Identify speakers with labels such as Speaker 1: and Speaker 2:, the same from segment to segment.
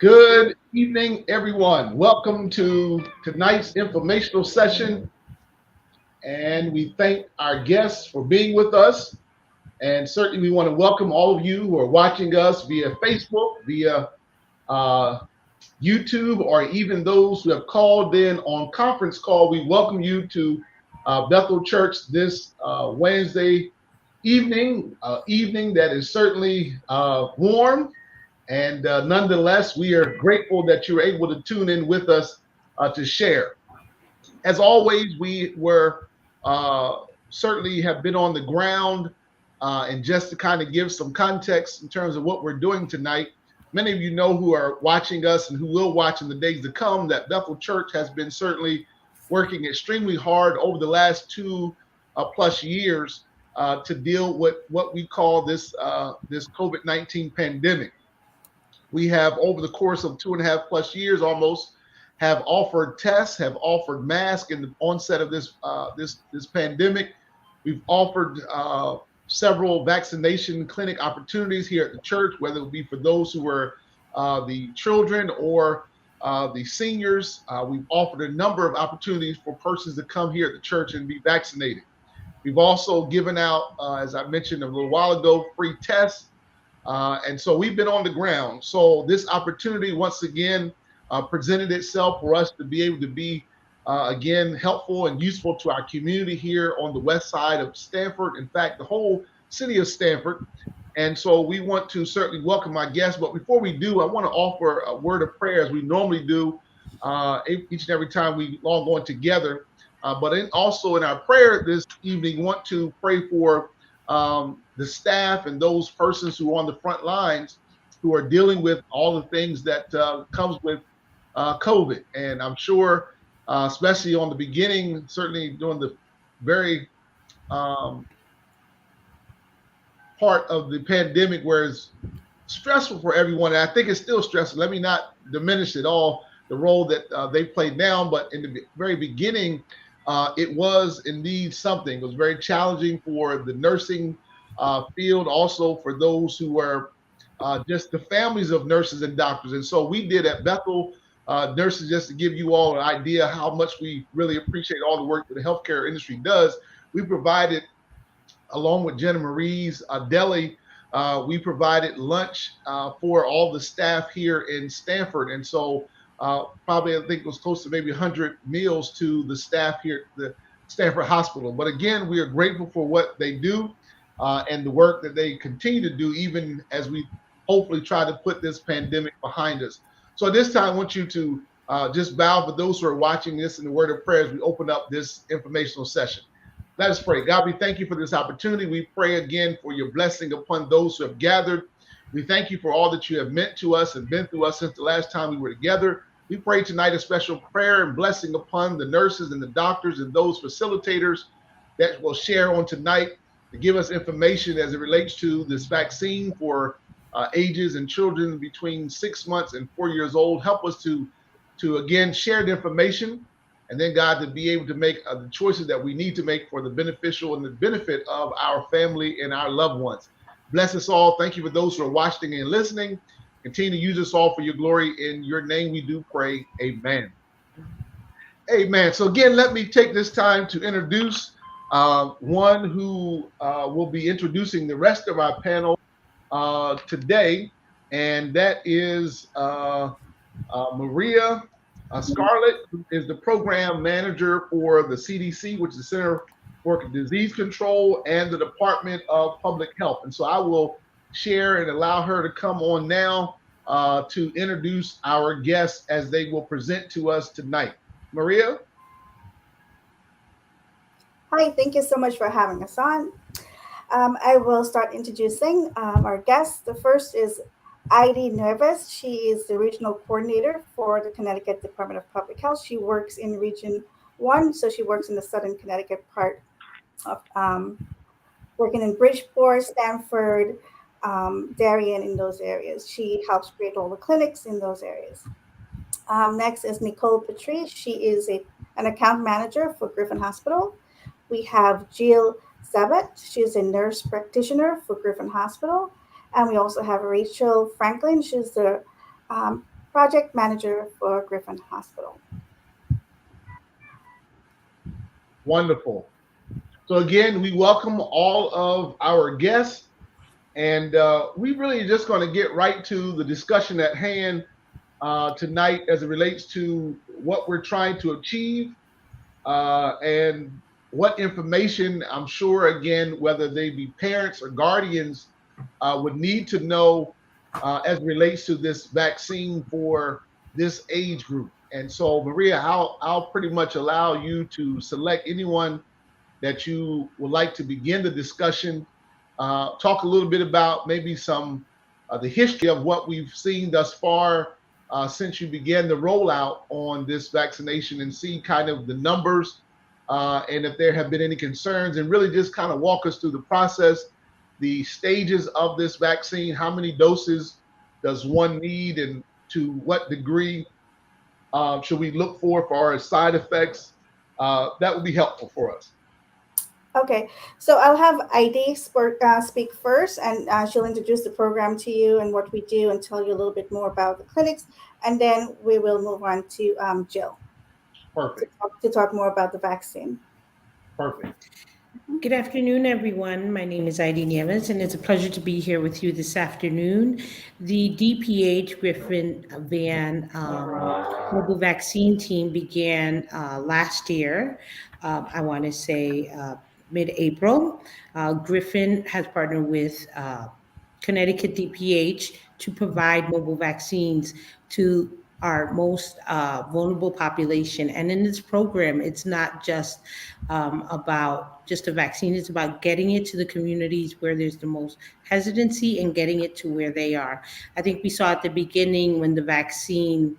Speaker 1: Good evening, everyone. Welcome to tonight's informational session, and we thank our guests for being with us. And certainly, we want to welcome all of you who are watching us via Facebook, via uh, YouTube, or even those who have called in on conference call. We welcome you to Bethel Church this Wednesday evening that is certainly warm. And nonetheless, we are grateful that you're able to tune in with us to share. As always, we were certainly have been on the ground, and just to kind of give some context in terms of what we're doing tonight. Many of you know who are watching us and who will watch in the days to come that Bethel Church has been certainly working extremely hard over the last two plus years to deal with what we call this COVID-19 pandemic. We have, over the course of 2.5+ years almost, have offered tests, have offered masks in the onset of this pandemic. We've offered several vaccination clinic opportunities here at the church, whether it be for those who were the children or the seniors. We've offered a number of opportunities for persons to come here at the church and be vaccinated. We've also given out, as I mentioned a little while ago, free tests. And so we've been on the ground. So this opportunity, once again, presented itself for us to be able to be, again, helpful and useful to our community here on the west side of Stanford. In fact, the whole city of Stanford. And so we want to certainly welcome our guests. But before we do, I want to offer a word of prayer as we normally do each and every time we log on together. Also in our prayer this evening, want to pray for the staff and those persons who are on the front lines who are dealing with all the things that comes with COVID. And I'm sure, especially on the beginning, certainly during the very part of the pandemic where it's stressful for everyone. And I think it's still stressful. Let me not diminish at all the role that they played now, but in the very beginning, it was indeed something. It was very challenging for the nursing field, also for those who were just the families of nurses and doctors. And so we did at Bethel Nurses, just to give you all an idea how much we really appreciate all the work that the healthcare industry does. We provided, along with Jenna Marie's deli, we provided lunch for all the staff here in Stanford. And so probably I think it was close to maybe 100 meals to the staff here at the Stanford Hospital. But again, we are grateful for what they do and the work that they continue to do, even as we hopefully try to put this pandemic behind us. So at this time, I want you to just bow for those who are watching this in the word of prayer as we open up this informational session. Let us pray. God, we thank you for this opportunity. We pray again for your blessing upon those who have gathered. We thank you for all that you have meant to us and been through us since the last time we were together. We pray tonight a special prayer and blessing upon the nurses and the doctors and those facilitators that will share on tonight to give us information as it relates to this vaccine for ages and children between 6 months and 4 years old. Help us to again share the information, and then God, to be able to make the choices that we need to make for the beneficial and the benefit of our family and our loved ones. Bless us all. Thank you for those who are watching and listening. Continue to use us all for your glory. In your name we do pray. Amen. Amen. So again, let me take this time to introduce one who will be introducing the rest of our panel today, and that is Maria Scarlett, who is the program manager for the CDC, which is the Center for Disease Control, and the Department of Public Health. And so I will share and allow her to come on now to introduce our guests as they will present to us tonight. Maria?
Speaker 2: Hi, thank you so much for having us on. I will start introducing our guests. The first is Heidi Nervous. She is the regional coordinator for the Connecticut Department of Public Health. She works in Region 1, so she works in the Southern Connecticut part of working in Bridgeport, Stamford, Darien, in those areas. She helps create all the clinics in those areas. Next is Nicole Patrice. She is an account manager for Griffin Hospital. We have Jill Zabet. She's a nurse practitioner for Griffin Hospital. And we also have Rachel Franklin. She's the project manager for Griffin Hospital.
Speaker 1: Wonderful. So again, we welcome all of our guests, and we really are just going to get right to the discussion at hand tonight as it relates to what we're trying to achieve and what information I'm sure, again, whether they be parents or guardians, would need to know as it relates to this vaccine for this age group. And so, Maria, I'll pretty much allow you to select anyone that you would like to begin the discussion. Talk a little bit about maybe some the history of what we've seen thus far since you began the rollout on this vaccination, and see kind of the numbers and if there have been any concerns, and really just kind of walk us through the process, the stages of this vaccine, how many doses does one need, and to what degree should we look for our side effects. That would be helpful for us.
Speaker 2: Okay, so I'll have speak first, and she'll introduce the program to you and what we do, and tell you a little bit more about the clinics, and then we will move on to Jill
Speaker 1: Perfect.
Speaker 2: to talk more about the vaccine.
Speaker 1: Perfect.
Speaker 3: Good afternoon, everyone. My name is Heidi Nieves, and it's a pleasure to be here with you this afternoon. The DPH Griffin Van Mobile Vaccine Team began last year, I want to say mid April. Griffin has partnered with Connecticut DPH to provide mobile vaccines to our most vulnerable population. And in this program, it's not just about just a vaccine, it's about getting it to the communities where there's the most hesitancy and getting it to where they are. I think we saw at the beginning when the vaccine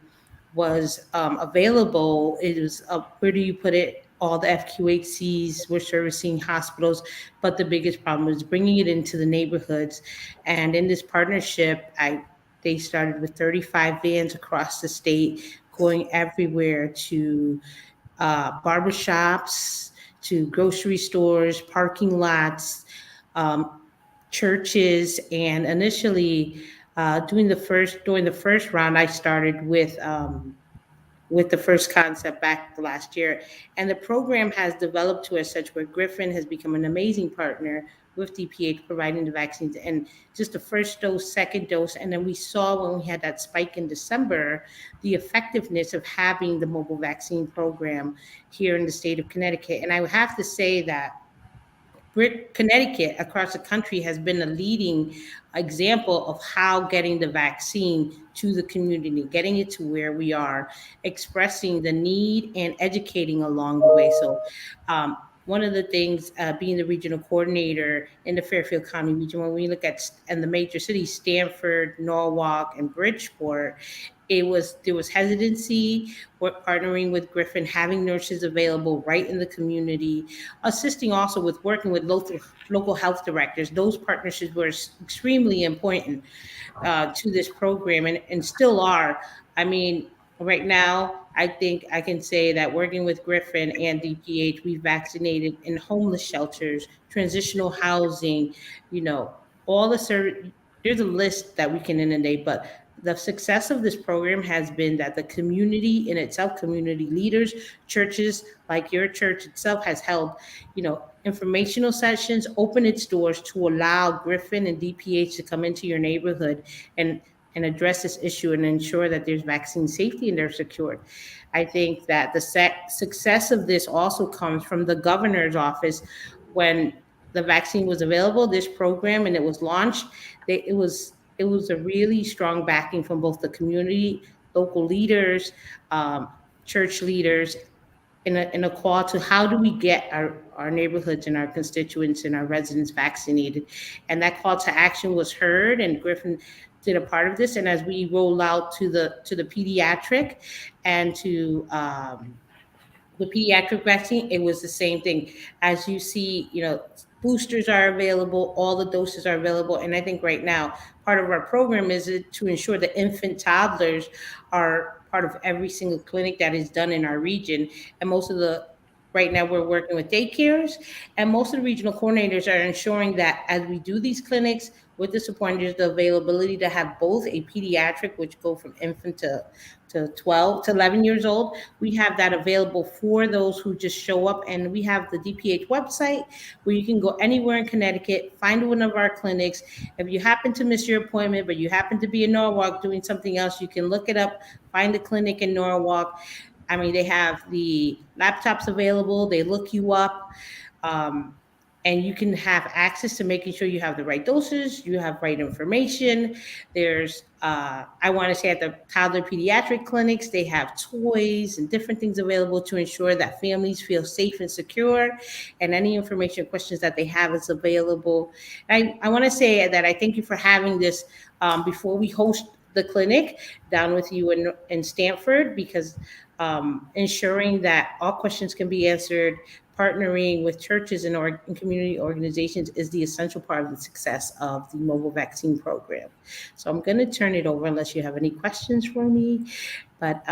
Speaker 3: was available, it was where do you put it? All the FQHCs were servicing hospitals, but the biggest problem was bringing it into the neighborhoods. And in this partnership, they started with 35 vans across the state, going everywhere to barbershops, to grocery stores, parking lots, um, churches, and initially during the first round, I started with the first concept back last year. And the program has developed to as such where Griffin has become an amazing partner with DPH providing the vaccines and just the first dose, second dose. And then we saw when we had that spike in December, the effectiveness of having the mobile vaccine program here in the state of Connecticut. And I would have to say that Connecticut across the country has been a leading example of how getting the vaccine to the community, getting it to where we are, expressing the need and educating along the way. So, one of the things, being the regional coordinator in the Fairfield County region, when we look at and the major cities, Stamford, Norwalk, and Bridgeport, there was hesitancy. We're partnering with Griffin, having nurses available right in the community, assisting also with working with local health directors. Those partnerships were extremely important to this program, and still are. I mean, right now, I think I can say that working with Griffin and DPH, we've vaccinated in homeless shelters, transitional housing, you know, all the there's a list that we can inundate, but the success of this program has been that the community in itself, community leaders, churches like your church itself has held, informational sessions, open its doors to allow Griffin and DPH to come into your neighborhood and address this issue and ensure that there's vaccine safety and they're secured. I think that the success of this also comes from the governor's office. When the vaccine was available, this program, and it was launched, it was a really strong backing from both the community, local leaders, church leaders, in a call to how do we get our neighborhoods and our constituents and our residents vaccinated. And that call to action was heard, and Griffin did a part of this. And as we roll out to the pediatric and to the pediatric vaccine, it was the same thing. As you see, boosters are available, all the doses are available. And I think right now, part of our program is to ensure that infant toddlers are part of every single clinic that is done in our region. And right now we're working with daycares, and most of the regional coordinators are ensuring that as we do these clinics, with the support, there's the availability to have both a pediatric, which go from infant to 12 to 11 years old. We have that available for those who just show up. And we have the DPH website where you can go anywhere in Connecticut, find one of our clinics. If you happen to miss your appointment, but you happen to be in Norwalk doing something else, you can look it up, find a clinic in Norwalk. I mean, they have the laptops available, they look you up. Um, and you can have access to making sure you have the right doses, you have right information. There's, I want to say at the toddler pediatric clinics, they have toys and different things available to ensure that families feel safe and secure. And any information or questions that they have is available. I want to say that I thank you for having this before we host the clinic down with you in Stanford, because ensuring that all questions can be answered, partnering with churches and community organizations is the essential part of the success of the mobile vaccine program. So I'm going to turn it over unless you have any questions for me. But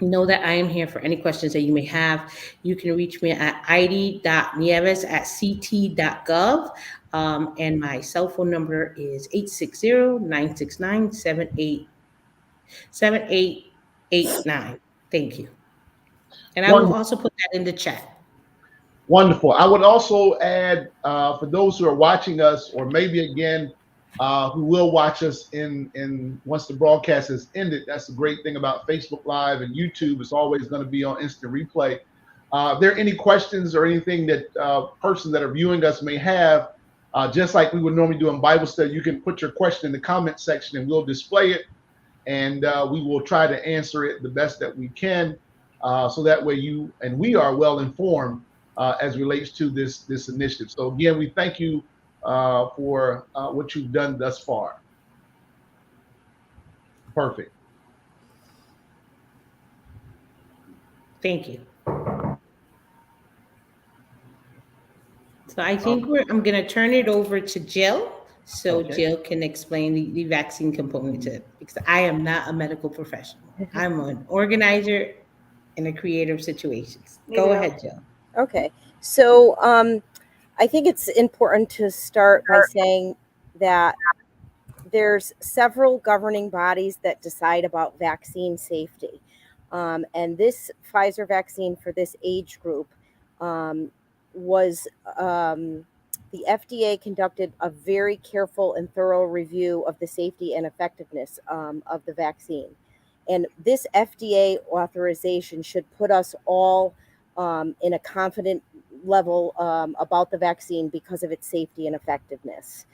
Speaker 3: know that I am here for any questions that you may have. You can reach me at id.nieves@ct.gov. And my cell phone number is 860-969-7889. Thank you. And I will
Speaker 1: Wonderful.
Speaker 3: also put that in the chat.
Speaker 1: Wonderful. I would also add, for those who are watching us, or maybe again, who will watch us in once the broadcast is ended. That's the great thing about Facebook Live and YouTube. It's always going to be on instant replay. If there are any questions or anything that persons that are viewing us may have, just like we would normally do in Bible study, you can put your question in the comment section and we'll display it, and we will try to answer it the best that we can, so that way you and we are well informed as relates to this initiative. So again, we thank you for what you've done thus far. Perfect.
Speaker 3: Thank you. So I think I'm going to turn it over to Jill, so
Speaker 1: Okay.
Speaker 3: Jill can explain the vaccine component to it, because I am not a medical professional. I'm an organizer and a creator of situations. Go ahead, Jill.
Speaker 4: Okay. So I think it's important to start by saying that there's several governing bodies that decide about vaccine safety. And this Pfizer vaccine for this age group was the FDA conducted a very careful and thorough review of the safety and effectiveness of the vaccine. And this FDA authorization should put us all in a confident level about the vaccine because of its safety and effectiveness.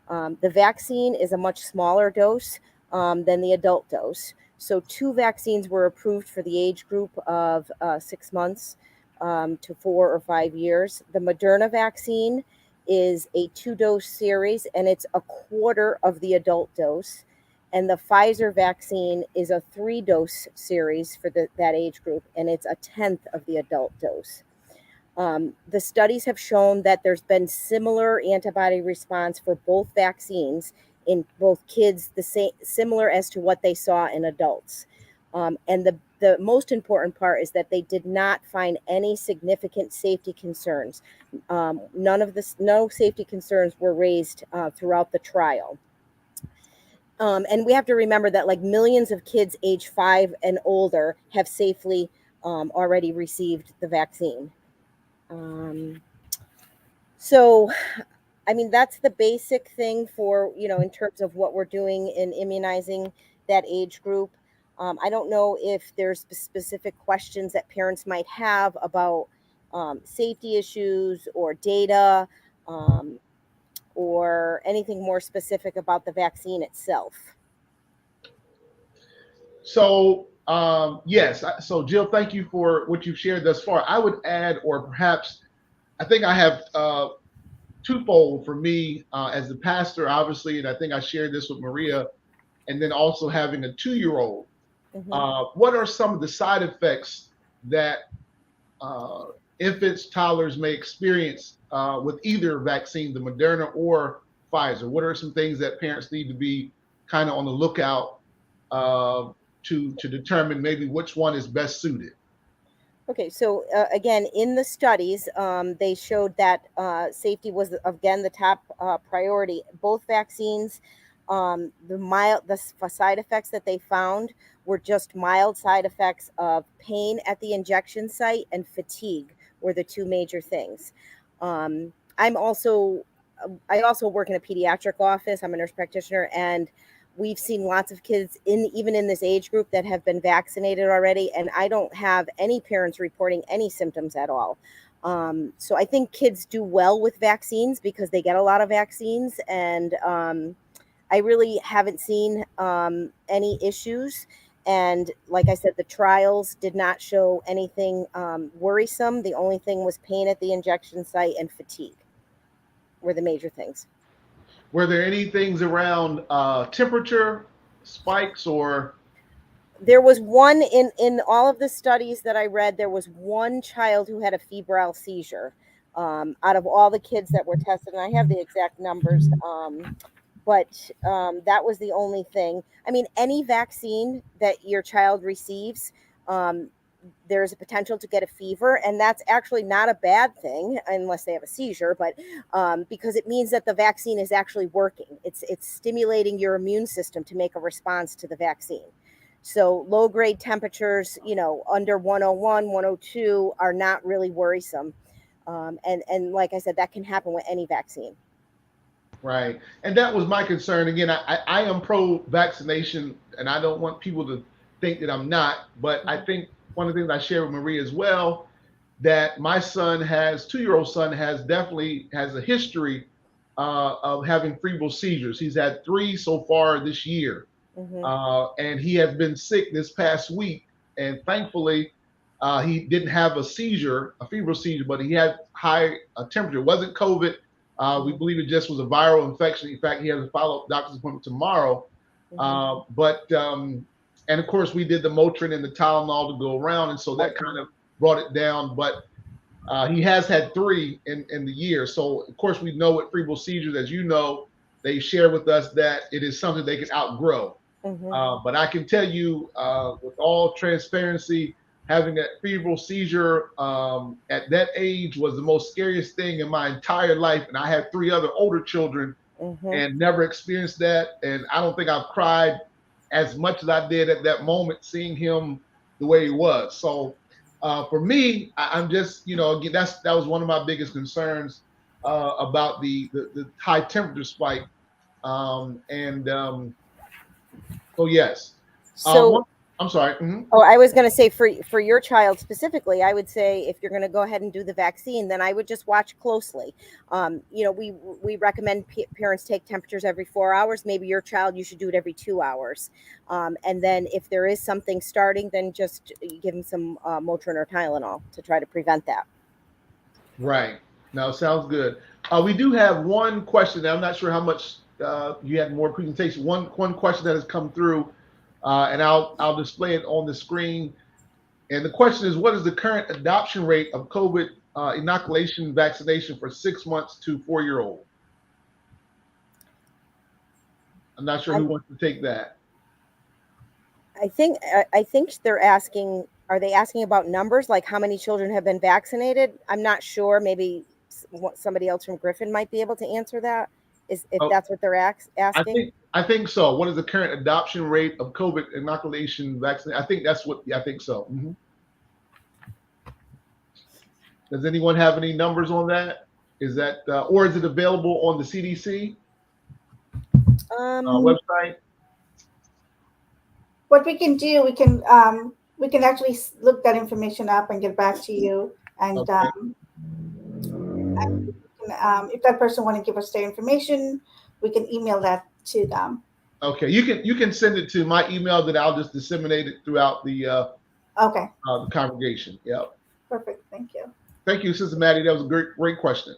Speaker 4: The vaccine is a much smaller dose than the adult dose. So 2 vaccines were approved for the age group of 6 months to 4 or 5 years. The Moderna vaccine is a 2-dose series, and it's a quarter of the adult dose. And the Pfizer vaccine is a 3-dose series for that age group, and it's a 1/10 of the adult dose. The studies have shown that there's been similar antibody response for both vaccines in both kids, similar as to what they saw in adults. And the most important part is that they did not find any significant safety concerns. No safety concerns were raised throughout the trial. And we have to remember that like millions of kids age 5 and older have safely already received the vaccine. So, I mean, that's the basic thing for, in terms of what we're doing in immunizing that age group. I don't know if there's specific questions that parents might have about safety issues or data or anything more specific about the vaccine itself.
Speaker 1: So yes, so Jill, thank you for what you've shared thus far. I would add, or perhaps, I think I have twofold for me as the pastor, obviously, and I think I shared this with Maria, and then also having a 2-year-old. Mm-hmm. What are some of the side effects that infants, toddlers may experience with either vaccine, the Moderna or Pfizer? What are some things that parents need to be kind of on the lookout to determine maybe which one is best suited?
Speaker 4: Okay, so again, in the studies, they showed that safety was again the top priority. Both vaccines, the side effects that they found were just mild side effects of pain at the injection site and fatigue were the two major things. I'm also I also work in a pediatric office. I'm a nurse practitioner, and we've seen lots of kids in even in this age group that have been vaccinated already, and I don't have any parents reporting any symptoms at all. So I think kids do well with vaccines because they get a lot of vaccines, and I really haven't seen any issues. And like I said, the trials did not show anything worrisome. The only thing was pain at the injection site and fatigue were the major things.
Speaker 1: Were there any things around temperature spikes or?
Speaker 4: There was one in all of the studies that I read. There was one child who had a febrile seizure out of all the kids that were tested, and I have the exact numbers. But that was the only thing. I mean, any vaccine that your child receives, um, there's a potential to get a fever, and that's actually not a bad thing unless they have a seizure. But because it means that the vaccine is actually working, it's stimulating your immune system to make a response to the vaccine. So low grade temperatures, under 101, 102 are not really worrisome. And like I said, that can happen with any vaccine.
Speaker 1: Right. And that was my concern. Again, I am pro vaccination and I don't want people to think that I'm not. But I think one of the things I share with Marie as well, that my son has, 2-year-old son has definitely has a history of having febrile seizures. He's had 3 so far this year.
Speaker 4: Mm-hmm.
Speaker 1: And he has been sick this past week. And thankfully, he didn't have a seizure, a febrile seizure, but he had high temperature. It wasn't COVID. We believe it just was a viral infection. In fact, he has a follow-up doctor's appointment tomorrow. And of course, we did the Motrin and the Tylenol to go around, and so that kind of brought it down. But he has had 3 in the year. So, of course, we know with febrile seizures, as you know, they share with us that it is something they can outgrow. But I can tell you, with all transparency, having a febrile seizure at that age was the most scariest thing in my entire life. And I had 3 other older children and never experienced that. And I don't think I've cried as much as I did at that moment, seeing him the way he was. So for me, I'm just, again, that was one of my biggest concerns about the high temperature spike. So yes.
Speaker 4: So
Speaker 1: I'm sorry. Mm-hmm.
Speaker 4: Oh, I was going to say for your child specifically, I would say if you're going to go ahead and do the vaccine, then I would just watch closely. We recommend parents take temperatures every 4 hours. Maybe your child, you should do it every 2 hours. And then if there is something starting, then just give them some Motrin or Tylenol to try to prevent that.
Speaker 1: Right. Now, sounds good. We do have one question. I'm not sure how much you had more presentation. One question that has come through, and I'll display it on the screen. And the question is, what is the current adoption rate of COVID inoculation vaccination for 6 months to 4-year-old? I'm not sure who wants to take that.
Speaker 4: I think they're asking. Are they asking about numbers, like how many children have been vaccinated? I'm not sure. Maybe somebody else from Griffin might be able to answer that. If that's what they're asking.
Speaker 1: I think so. What is the current adoption rate of COVID inoculation vaccine? I think that's what. I think so. Mm-hmm. Does anyone have any numbers on that? Is that or is it available on the CDC website?
Speaker 2: What we can do, we can actually look that information up and get back to you. And
Speaker 1: Okay.
Speaker 2: If that person want to give us their information, we can email that to them.
Speaker 1: Okay, you can send it to my email, that I'll just disseminate it throughout the congregation. Yeah.
Speaker 2: Perfect. Thank you.
Speaker 1: Thank you, Sister Maddie. That was a great question.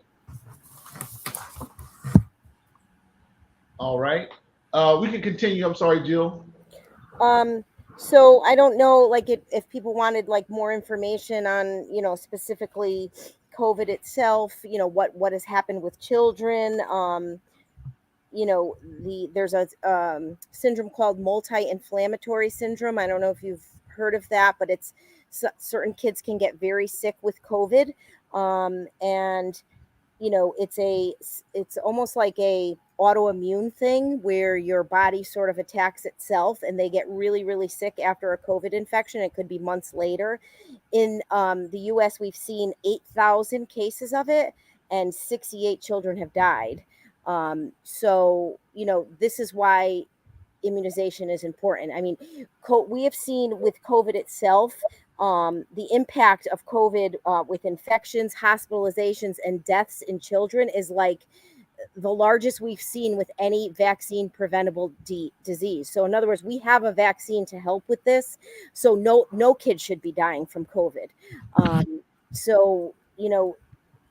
Speaker 1: All right. We can continue. I'm sorry, Jill.
Speaker 4: So I don't know, like if people wanted like more information on, specifically COVID itself, what has happened with children. There's a syndrome called multi-inflammatory syndrome. I don't know if you've heard of that, but it's certain kids can get very sick with COVID, and it's almost like a autoimmune thing where your body sort of attacks itself, and they get really, really sick after a COVID infection. It could be months later. In the US, we've seen 8,000 cases of it, and 68 children have died. So this is why immunization is important. I mean, we have seen with COVID itself, the impact of COVID with infections, hospitalizations, and deaths in children is like the largest we've seen with any vaccine preventable disease. So in other words, we have a vaccine to help with this. So no kid should be dying from COVID. So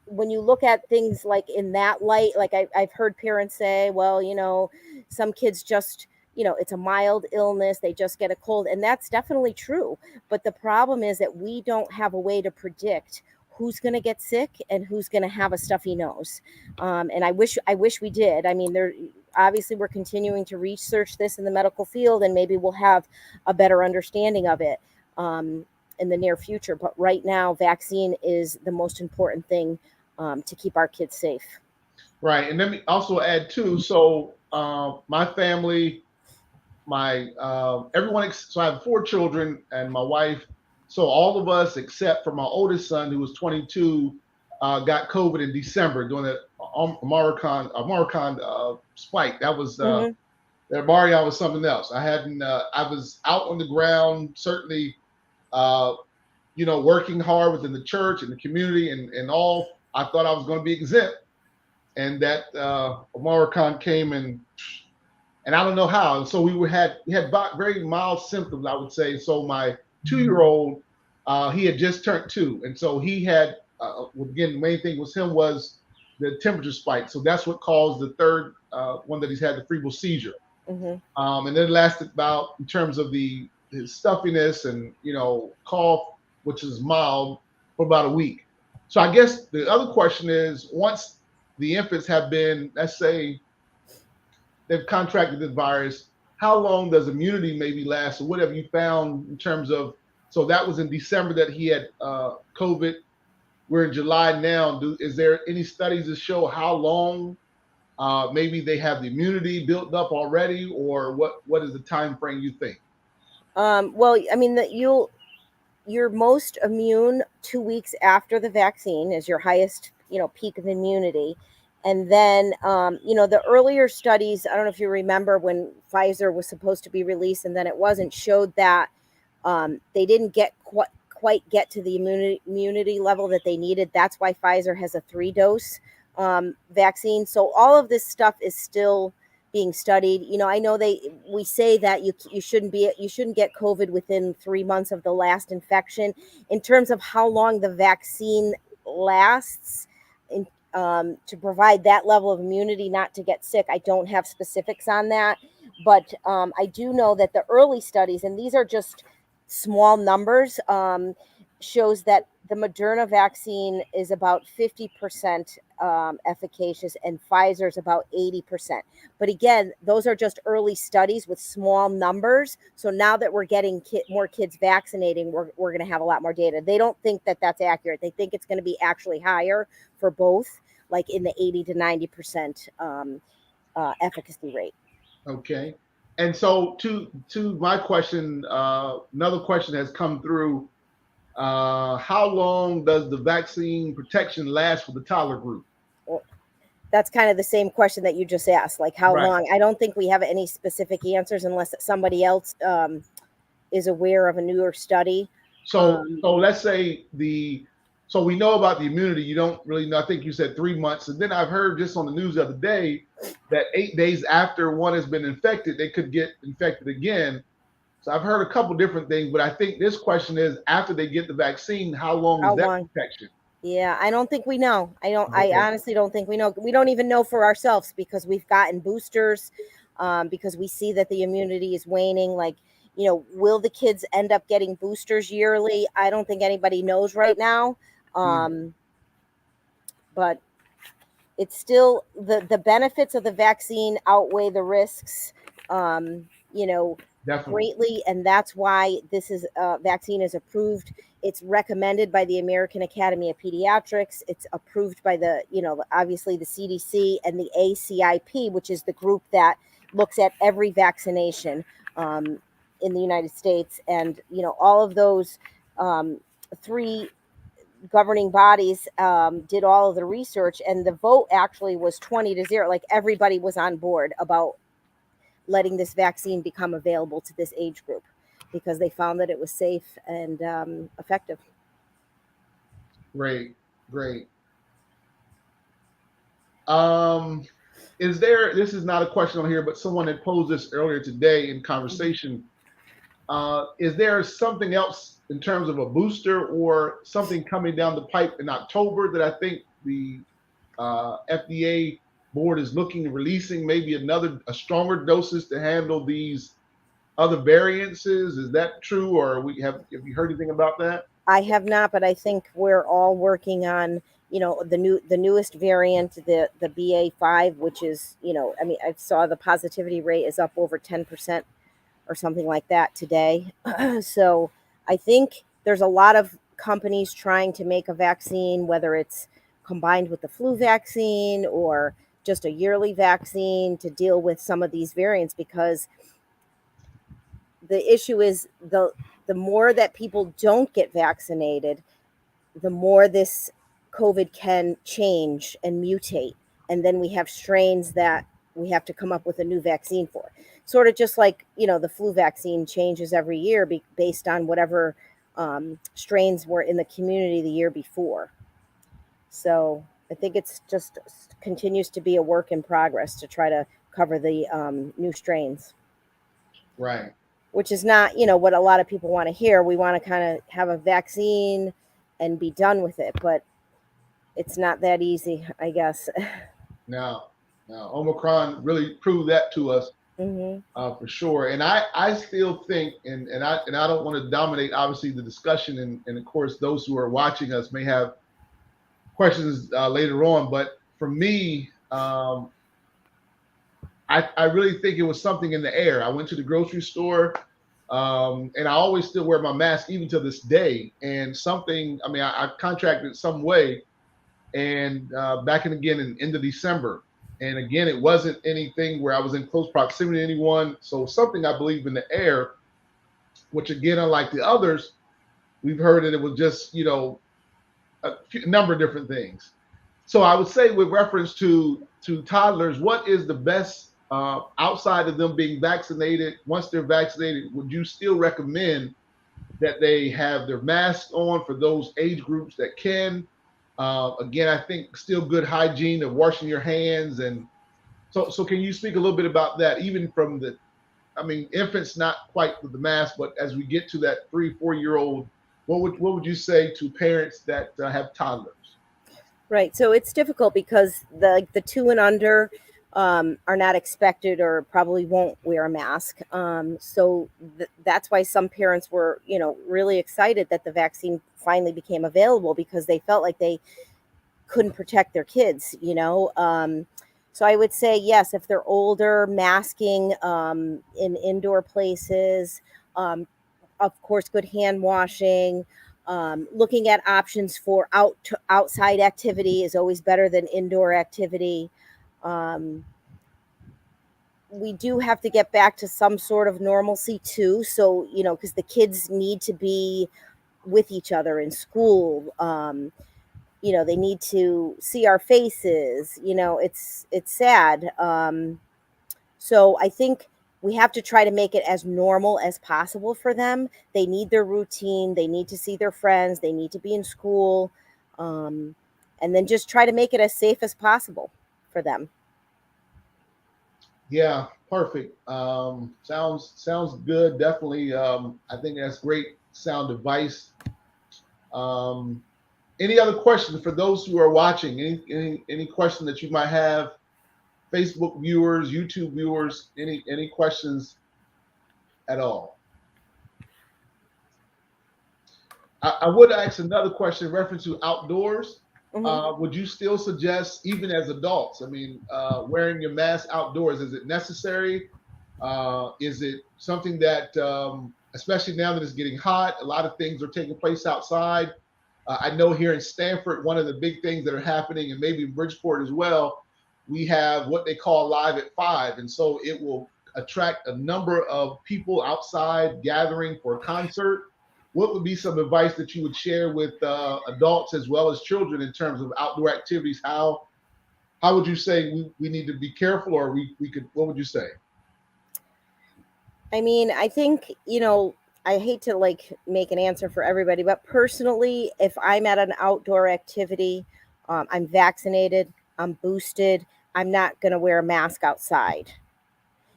Speaker 4: when you look at things like in that light, like I've heard parents say, well, some kids just, it's a mild illness, they just get a cold, and that's definitely true. But the problem is that we don't have a way to predict who's going to get sick and who's going to have a stuffy nose. And I wish we did. I mean, obviously we're continuing to research this in the medical field, and maybe we'll have a better understanding of it in the near future. But right now, vaccine is the most important thing to keep our kids safe.
Speaker 1: Right. And let me also add too. So my family, everyone. So I have 4 children and my wife. So all of us, except for my oldest son, who was 22, got COVID in December during the Omicron spike. That was that Mario was something else. I was out on the ground, certainly, working hard within the church and the community and all. I thought I was going to be exempt, and that Omicron came and I don't know how. So we had very mild symptoms, I would say. So my 2-year-old, he had just turned 2, and so he had again, the main thing was the temperature spike. So that's what caused the third one that he's had, the febrile seizure. And then it lasted about, in terms of his stuffiness and cough, which is mild, for about a week. So I guess the other question is, once the infants have been, let's say, they've contracted this virus, how long does immunity maybe last? Or what have you found in terms of, so that was in December that he had COVID. We're in July now. Is there any studies that show how long maybe they have the immunity built up already, or what is the time frame you think?
Speaker 4: Well, I mean, you're most immune 2 weeks after the vaccine is your highest, peak of immunity. And then, the earlier studies, I don't know if you remember when Pfizer was supposed to be released and then it wasn't, showed that they didn't get quite get to the immunity level that they needed. That's why Pfizer has a 3-dose vaccine. So all of this stuff is still being studied. I know we say that you shouldn't get COVID within 3 months of the last infection. In terms of how long the vaccine lasts to provide that level of immunity not to get sick, I don't have specifics on that. But I do know that the early studies, and these are just small numbers, shows that the Moderna vaccine is about 50% efficacious and Pfizer's about 80%. But again, those are just early studies with small numbers. So now that we're getting more kids vaccinating, we're going to have a lot more data. They don't think that that's accurate. They think it's going to be actually higher for both, like in the 80 to 90% efficacy rate.
Speaker 1: Okay. And so to my question, another question has come through. How long does the vaccine protection last for the toddler group?
Speaker 4: Well, that's kind of the same question that you just asked. Like how long? I don't think we have any specific answers unless somebody else is aware of a newer study.
Speaker 1: So let's say so we know about the immunity. You don't really know. I think you said 3 months. And then I've heard just on the news the other day that 8 days after one has been infected, they could get infected again. So I've heard a couple different things, but I think this question is, after they get the vaccine, how long is that protection?
Speaker 4: Yeah, I don't think we know. I honestly don't think we know. We don't even know for ourselves because we've gotten boosters, because we see that the immunity is waning. Like, will the kids end up getting boosters yearly? I don't think anybody knows right now. But it's still the benefits of the vaccine outweigh the risks.
Speaker 1: Definitely.
Speaker 4: greatly, and that's why this is vaccine is approved. It's recommended by the American Academy of Pediatrics. It's approved by the, obviously the CDC and the ACIP, which is the group that looks at every vaccination um, in the United States. And all of those three governing bodies did all of the research, and the vote actually was 20-0. Like, everybody was on board about letting this vaccine become available to this age group because they found that it was safe and effective.
Speaker 1: Great, great. Um, is there, this is not a question on here, but someone had posed this earlier today in conversation. Is there something else in terms of a booster or something coming down the pipe in October that I think the FDA board is looking at releasing maybe a stronger doses to handle these other variances? Is that true, or have you heard anything about that?
Speaker 4: I have not, but I think we're all working on, the newest variant, the BA.5, which is, I mean, I saw the positivity rate is up over 10% or something like that today. So I think there's a lot of companies trying to make a vaccine, whether it's combined with the flu vaccine or just a yearly vaccine to deal with some of these variants, because the issue is the more that people don't get vaccinated, the more this COVID can change and mutate. And then we have strains that we have to come up with a new vaccine for. Sort of just like, the flu vaccine changes every year based on whatever strains were in the community the year before. So I think it's just continues to be a work in progress to try to cover the new strains,
Speaker 1: Right.
Speaker 4: which is not, what a lot of people want to hear. We want to kind of have a vaccine and be done with it, but it's not that easy, I guess.
Speaker 1: Now, Omicron really proved that to us
Speaker 4: Hmm.
Speaker 1: for sure. And I still think, and I don't want to dominate obviously the discussion, and of course those who are watching us may have questions later on. But for me, I really think it was something in the air. I went to the grocery store, and I always still wear my mask even to this day. And something, I mean, I contracted some way, and back in again in end of December. And again, it wasn't anything where I was in close proximity to anyone. So something I believe in the air, which again, unlike the others, we've heard that it was just, a number of different things. So I would say with reference to toddlers, what is the best outside of them being vaccinated? Once they're vaccinated, would you still recommend that they have their masks on for those age groups that can? Again, I think still good hygiene of washing your hands, and so can you speak a little bit about that? Even from I mean, infants not quite with the mask, but as we get to that 3-4 year old, what would you say to parents that have toddlers?
Speaker 4: Right. So it's difficult because the two and under are not expected or probably won't wear a mask. So that's why some parents were, really excited that the vaccine finally became available, because they felt like they couldn't protect their kids. So I would say, yes, if they're older, masking in indoor places, of course, good hand washing. Looking at options for outside activity is always better than indoor activity. Um, we do have to get back to some sort of normalcy too. So, because the kids need to be with each other in school. They need to see our faces. It's sad. So I think we have to try to make it as normal as possible for them. They need their routine. They need to see their friends. They need to be in school. Um, and then just try to make it as safe as possible for them.
Speaker 1: Yeah, perfect. Sounds good. Definitely. I think that's great sound advice. Um, any other questions for those who are watching? Any question that you might have? Facebook viewers, YouTube viewers, any questions at all? I would ask another question in reference to outdoors.
Speaker 4: Mhm.
Speaker 1: Would you still suggest, even as adults, I mean, wearing your mask outdoors, is it necessary? Is it something that, especially now that it's getting hot, a lot of things are taking place outside? I know here in Stanford, one of the big things that are happening, and maybe Bridgeport as well, we have what they call Live at 5. And so it will attract a number of people outside gathering for a concert. What would be some advice that you would share with adults as well as children in terms of outdoor activities? How would you say we need to be careful, or we could, what would you say?
Speaker 4: I mean, I think, I hate to like make an answer for everybody, but personally, if I'm at an outdoor activity, I'm vaccinated, I'm boosted, I'm not going to wear a mask outside.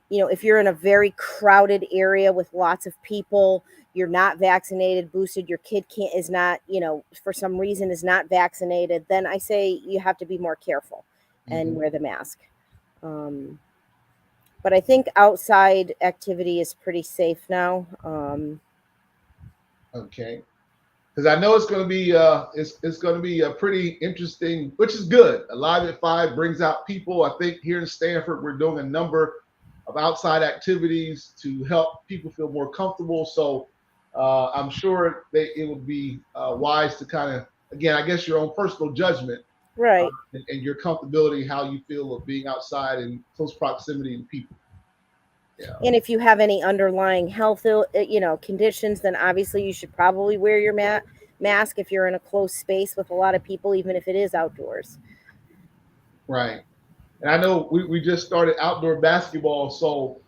Speaker 4: If you're in a very crowded area with lots of people, you're not vaccinated, boosted, your kid is not, for some reason is not vaccinated, then I say you have to be more careful and wear the mask. But I think outside activity is pretty safe now.
Speaker 1: Okay. Because I know it's going to be it's going to be a pretty interesting, which is good. Alive at 5 brings out people. I think here in Stanford we're doing a number of outside activities to help people feel more comfortable. So I'm sure that it would be wise to kind of, again, I guess your own personal judgment,
Speaker 4: Right.
Speaker 1: and your comfortability, how you feel of being outside in close proximity to people. Yeah.
Speaker 4: And if you have any underlying health, conditions, then obviously you should probably wear your mask if you're in a close space with a lot of people, even if it is outdoors.
Speaker 1: Right. And I know we just started outdoor basketball, so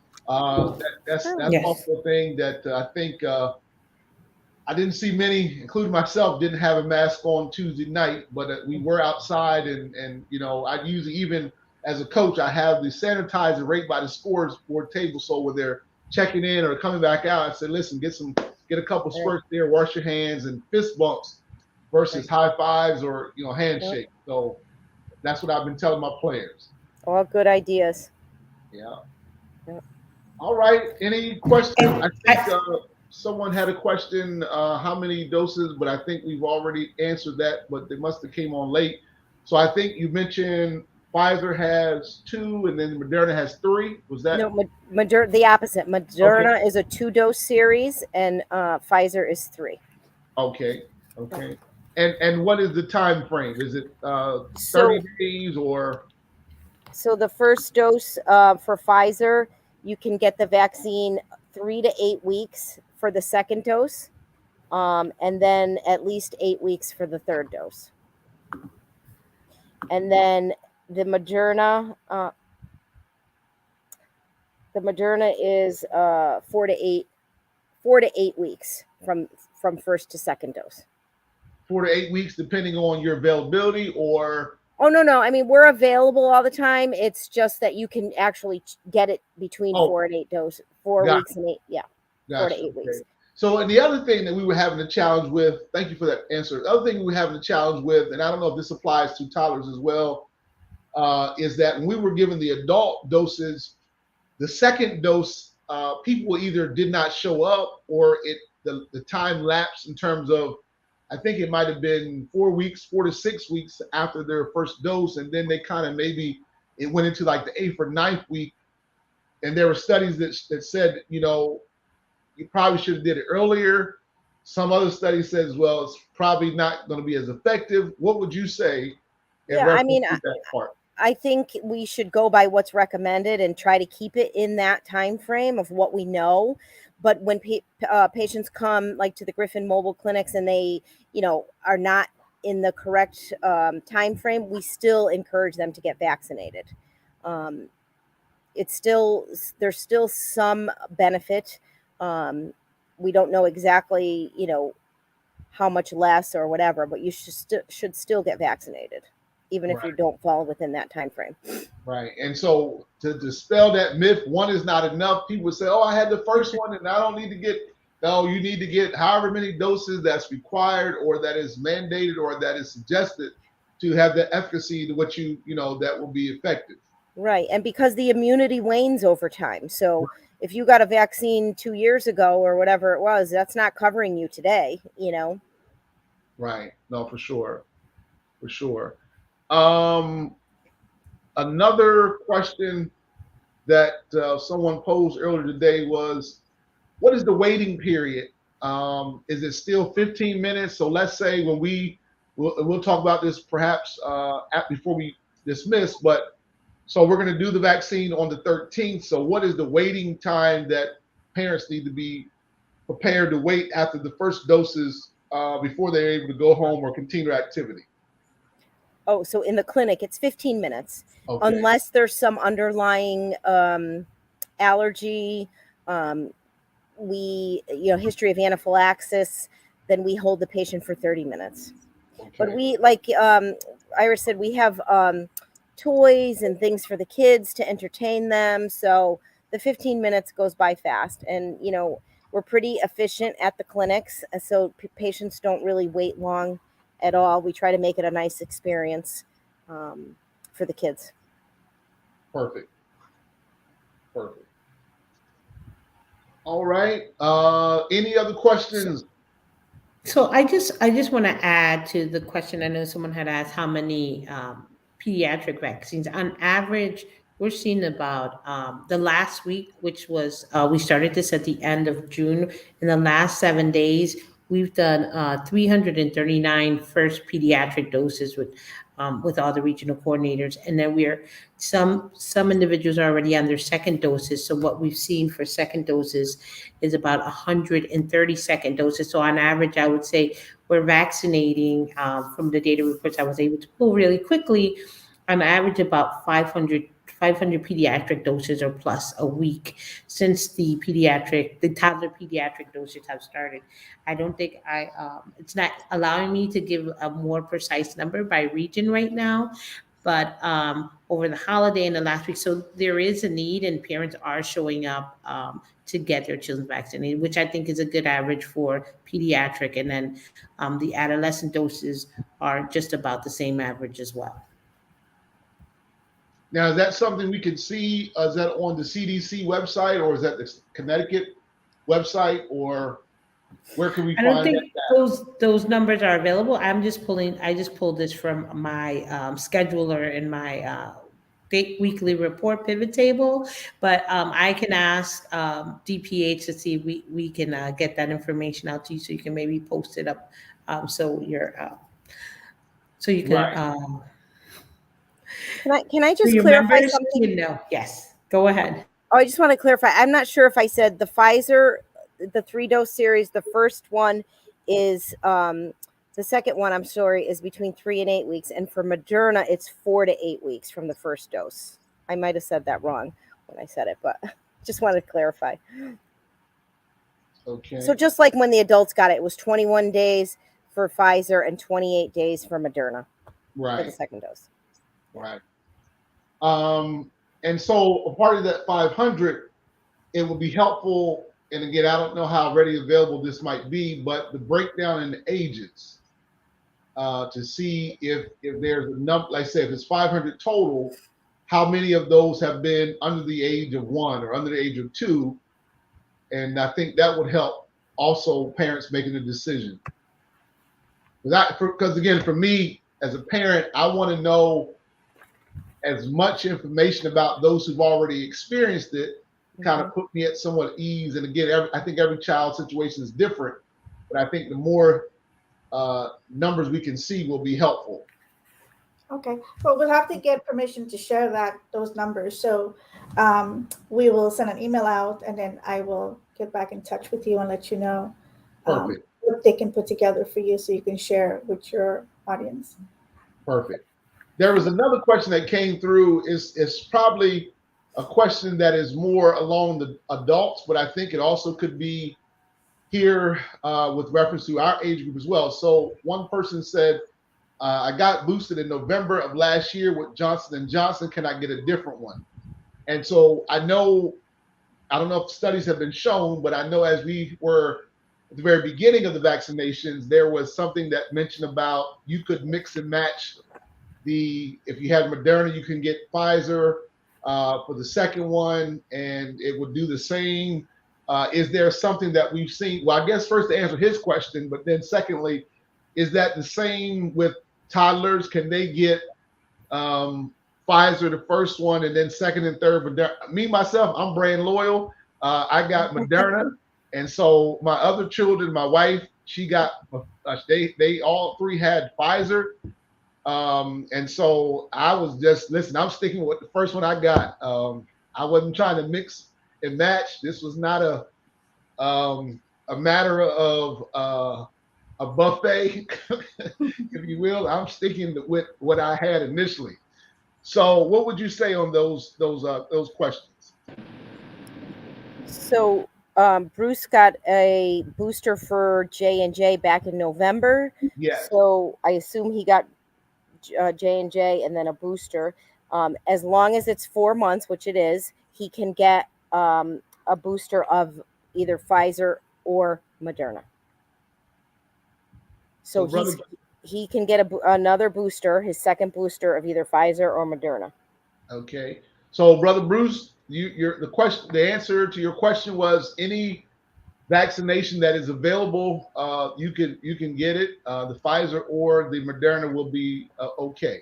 Speaker 1: that's
Speaker 3: Yes.
Speaker 1: also a thing that I think I didn't see many, including myself, didn't have a mask on Tuesday night, but we were outside, and I usually, even as a coach, I have the sanitizer right by the scoreboard table, so when they're checking in or coming back out, I said, listen, get a couple spurts there, wash your hands, and fist bumps versus high fives or handshake. So that's what I've been telling my players.
Speaker 4: All good ideas.
Speaker 1: Yeah.
Speaker 4: Yep.
Speaker 1: All right. Any questions?
Speaker 3: And
Speaker 1: I think someone had a question. How many doses? But I think we've already answered that. But they must have came on late. So I think you mentioned Pfizer has 2, and then Moderna has 3. Was that?
Speaker 4: No, Moderna, the opposite. Moderna is a 2-dose series, and Pfizer is 3.
Speaker 1: Okay. Okay. And what is the time frame? Is it 30
Speaker 4: So,
Speaker 1: days or?
Speaker 4: so the first dose for Pfizer, you can get the vaccine 3 to 8 weeks for the second dose, and then at least 8 weeks for the third dose. And then the Moderna is 4 to 8 weeks from first to second dose.
Speaker 1: 4 to 8 weeks, depending on your availability, or?
Speaker 4: Oh, no. I mean, we're available all the time. It's just that you can actually get it between 4 and 8 doses, 4 weeks and 8. Yeah.
Speaker 1: Gotcha.
Speaker 4: 4 to 8 weeks.
Speaker 1: So, and the other thing that we were having a challenge with, thank you for that answer. The other thing we were having a challenge with, and I don't know if this applies to toddlers as well, is that when we were given the adult doses, the second dose, people either did not show up, or the time lapse in terms of, I think it might have been 4 weeks, 4 to 6 weeks after their first dose, and then they kind of maybe it went into like the 8th or 9th week, and there were studies that said, you probably should have did it earlier. Some other study says, well, it's probably not going to be as effective. What would you say in reference to that part?
Speaker 4: I think we should go by what's recommended and try to keep it in that time frame of what we know. But when patients come like to the Griffin mobile clinics and they, are not in the correct time frame, we still encourage them to get vaccinated. There's still some benefit. We don't know exactly, how much less or whatever, but you should still get vaccinated, even if you don't fall within that time frame.
Speaker 1: Right. And so to dispel that myth, 1 is not enough. People say, oh, I had the first one and I don't need to get, no, you need to get however many doses that's required or that is mandated or that is suggested to have the efficacy to what that will be effective.
Speaker 4: Right. And because the immunity wanes over time. So if you got a vaccine 2 years ago or whatever it was, that's not covering you today,
Speaker 1: Right. No, for sure. For sure. Another question that someone posed earlier today was, what is the waiting period? Is it still 15 minutes? So let's say when we'll talk about this perhaps before we dismiss, but so we're going to do the vaccine on the 13th. So what is the waiting time that parents need to be prepared to wait after the first doses before they're able to go home or continue activity?
Speaker 4: Oh, so in the clinic, it's 15 minutes,
Speaker 1: Okay.
Speaker 4: unless there's some underlying allergy, history of anaphylaxis, then we hold the patient for 30 minutes.
Speaker 1: Okay.
Speaker 4: But we, like Iris said, we have toys and things for the kids to entertain them. So the 15 minutes goes by fast. And, we're pretty efficient at the clinics. So patients don't really wait long at all. We try to make it a nice experience for the kids.
Speaker 1: Perfect. All right. Any other questions?
Speaker 3: So I just want to add to the question. I know someone had asked how many pediatric vaccines. On average, we're seeing about the last week, which was we started this at the end of June. In the last 7 days, we've done 339 first pediatric doses with all the regional coordinators, and then some individuals are already on their second doses. So what we've seen for second doses is about 130 second doses. So on average, I would say we're vaccinating from the data reports I was able to pull really quickly, on average about 500 pediatric doses or plus a week since the toddler pediatric doses have started. I don't think it's not allowing me to give a more precise number by region right now, but over the holiday and the last week, so there is a need and parents are showing up to get their children vaccinated, which I think is a good average for pediatric. And then the adolescent doses are just about the same average as well.
Speaker 1: Now, is that something we can see? Is that on the CDC website, or is that the Connecticut website, or where can we
Speaker 3: I don't
Speaker 1: find
Speaker 3: think
Speaker 1: that?
Speaker 3: those numbers are available. I just pulled this from my scheduler in my weekly report pivot table, but I can ask DPH to see if we can get that information out to you, so you can maybe post it up so you can.
Speaker 1: Right.
Speaker 4: Can I
Speaker 3: For
Speaker 4: just
Speaker 3: your
Speaker 4: clarify
Speaker 3: members,
Speaker 4: something?
Speaker 3: yes, go ahead.
Speaker 4: Oh, I just want to clarify. I'm not sure if I said the Pfizer, the 3-dose series, the first one is the second one, I'm sorry, is between 3 and 8 weeks. And for Moderna, it's 4 to 8 weeks from the first dose. I might have said that wrong when I said it, but just wanted to clarify.
Speaker 1: Okay.
Speaker 4: So just like when the adults got it, it was 21 days for Pfizer and 28 days for Moderna for the second dose.
Speaker 1: Right. And so a part of that 500, it would be helpful. And again, I don't know how ready available this might be, but the breakdown in the ages to see if there's a number, like I said, if it's 500 total, how many of those have been under the age of 1 or under the age of 2? And I think that would help also parents making a decision. Because again, for me as a parent, I want to know as much information about those who've already experienced it, kind of put me at somewhat ease. And again, I think every child situation is different, but I think the more numbers we can see will be helpful.
Speaker 2: Okay, well, we'll have to get permission to share those numbers. So we will send an email out, and then I will get back in touch with you and let you know what they can put together for you, so you can share with your audience.
Speaker 1: Perfect. There was another question that came through. It's probably a question that is more along the adults, but I think it also could be here with reference to our age group as well. So one person said, I got boosted in November of last year with Johnson & Johnson. Can I get a different one? And so I don't know if studies have been shown, but I know as we were at the very beginning of the vaccinations, there was something that mentioned about you could mix and match if you had Moderna, you can get Pfizer for the second one, and it would do the same. Is there something that we've seen? Well, I guess first to answer his question, but then secondly, is that the same with toddlers? Can they get Pfizer Pfizer, the first one, and then second and third. But me myself, I'm brand loyal. I got Moderna, and so my other children, my wife, she got they all three had Pfizer. And so I was just listen. I'm sticking with the first one I got. I wasn't trying to mix and match. This was not a matter of a buffet, if you will. I'm sticking with what I had initially. So, what would you say on those questions?
Speaker 4: So Bruce got a booster for J&J back in November.
Speaker 1: Yes.
Speaker 4: So I assume he got J&J and then a booster. As long as it's 4 months, which it is, he can get a booster of either Pfizer or Moderna. So
Speaker 1: So, brother,
Speaker 4: he can get another booster, his second booster of either Pfizer or Moderna.
Speaker 1: okay. So, brother Bruce, the answer to your question was any vaccination that is available, you can get it. The Pfizer or the Moderna will be okay.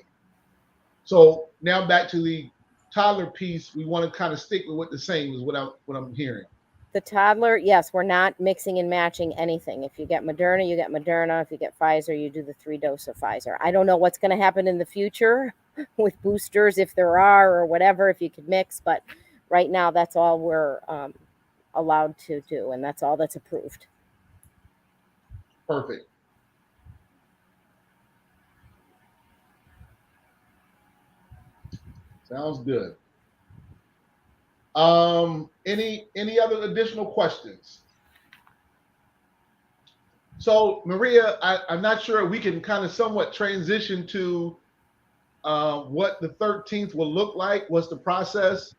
Speaker 1: So now back to the toddler piece. We want to kind of stick with what the same is what I'm hearing.
Speaker 4: The toddler, yes, we're not mixing and matching anything. If you get Moderna, you get Moderna. If you get Pfizer, you do the 3 dose of Pfizer. I don't know what's going to happen in the future with boosters, if there are or whatever, if you could mix. But right now, that's all we're allowed to do, and that's all that's approved.
Speaker 1: Perfect. Sounds good. Any other additional questions? So Maria, I'm not sure we can kind of somewhat transition to what the 13th will look like. What's the process?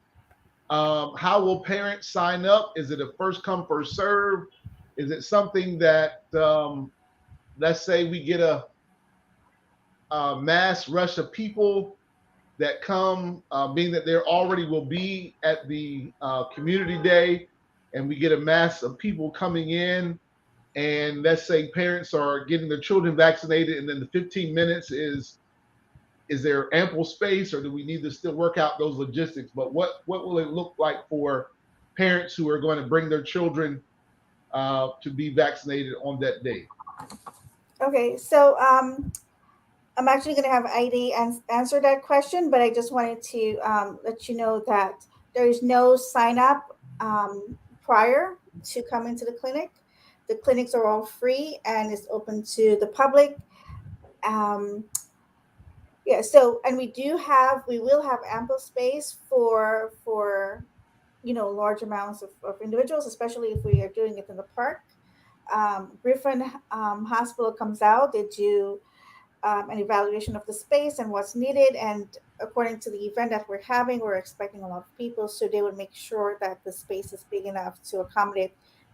Speaker 1: How will parents sign up? Is it a first come first serve? Is it something that let's say we get a mass rush of people that come, being that there already will be at the community day, and we get a mass of people coming in, and let's say parents are getting their children vaccinated, and then the 15 minutes is there ample space, or do we need to still work out those logistics? But what will it look like for parents who are going to bring their children to be vaccinated on that day?
Speaker 2: Okay, so I'm actually going to have ID answer that question, but I just wanted to let you know that there is no sign up prior to coming to the clinic. The clinics are all free and it's open to the public. Um, yeah, so and we will have ample space for large amounts of individuals, especially if we are doing it in the park. Griffin Hospital comes out. They do an evaluation of the space and what's needed. And according to the event that we're having, we're expecting a lot of people. So they would make sure that the space is big enough to accommodate